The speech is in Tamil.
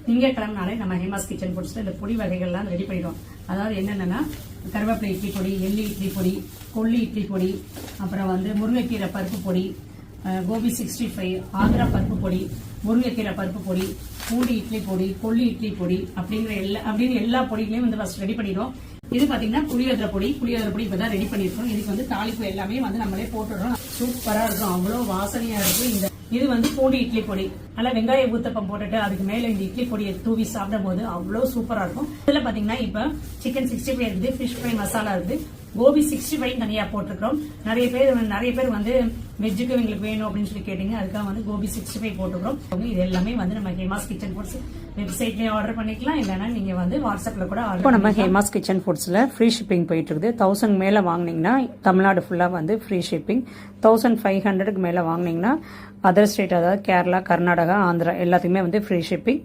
திங்கட்கிழமைனாலே நம்ம ஹேமாஸ் கிச்சன் ஃபுட்ஸ்ல இந்த பொடி வகைகள்லாம் ரெடி பண்ணிடுவோம். அதாவது என்னென்னா கருவேப்பிலை இட்லி பொடி, எள்ளி இட்லி பொடி, கொள்ளி இட்லி பொடி, அப்புறம் முருங்கைக்கீரை பருப்பு பொடி, கோபி 65, ஆந்திரா பருப்பு பொடி, முருங்கைக்கீரை பருப்பு பொடி, பூண்டி இட்லி பொடி, கொள்ளி இட்லி பொடி அப்படின்னு எல்லா பொடிகளையும் ஃபர்ஸ்ட் ரெடி பண்ணிடுவோம். இது பாத்தீங்கன்னா புளியோதரை பொடி இப்பதான் ரெடி பண்ணிருக்கோம். இதுக்கு தாளிப்பு எல்லாமே நம்மளே போட்டுடுறோம். சூப்பரா இருக்கும், அவ்வளவு வாசனையா இருக்கும். இது பூண்டி இட்லி பொடி, நல்லா வெங்காய ஊத்தப்பம் போட்டுட்டு அதுக்கு மேல இந்த இட்லி பொடியை தூவி சாப்பிடும் போது அவ்வளவு சூப்பரா இருக்கும். இதுல பாத்தீங்கன்னா இப்ப சிக்கன் 65 இருக்குது, ஃபிஷ் ஃப்ரை மசாலா இருக்குது, கோபி 65 தனியா போட்டிருக்கிறோம். நிறைய பேர் வெஜ்ஜுக்கு எங்களுக்கு வேணும் அப்படின்னு சொல்லி கேட்டீங்க. அதுக்காக கோபி 65 போட்டுக்கிறோம். இது எல்லாமே நம்ம ஹேமாஸ் கிச்சன் ஃபுட்ஸ் வெப்சைட்லயே ஆர்டர் பண்ணிக்கலாம், இல்லைன்னா நீங்க வாட்ஸ்அப்ல கூட ஆர்டர். இப்போ நம்ம ஹேமாஸ் கிச்சன் ஃபுட்ஸ்ல ஃப்ரீ ஷிப்பிங் போயிட்டு இருக்குது. 1000 மேல வாங்கினீங்கன்னா தமிழ்நாடு ஃபுல்லா ஃப்ரீ ஷிப்பிங். 1500க்கு மேல வாங்கினீங்கன்னா அதர் ஸ்டேட், அதாவது கேரளா, கர்நாடகா, ஆந்திரா எல்லாத்துக்குமே ஃப்ரீ ஷிப்பிங்.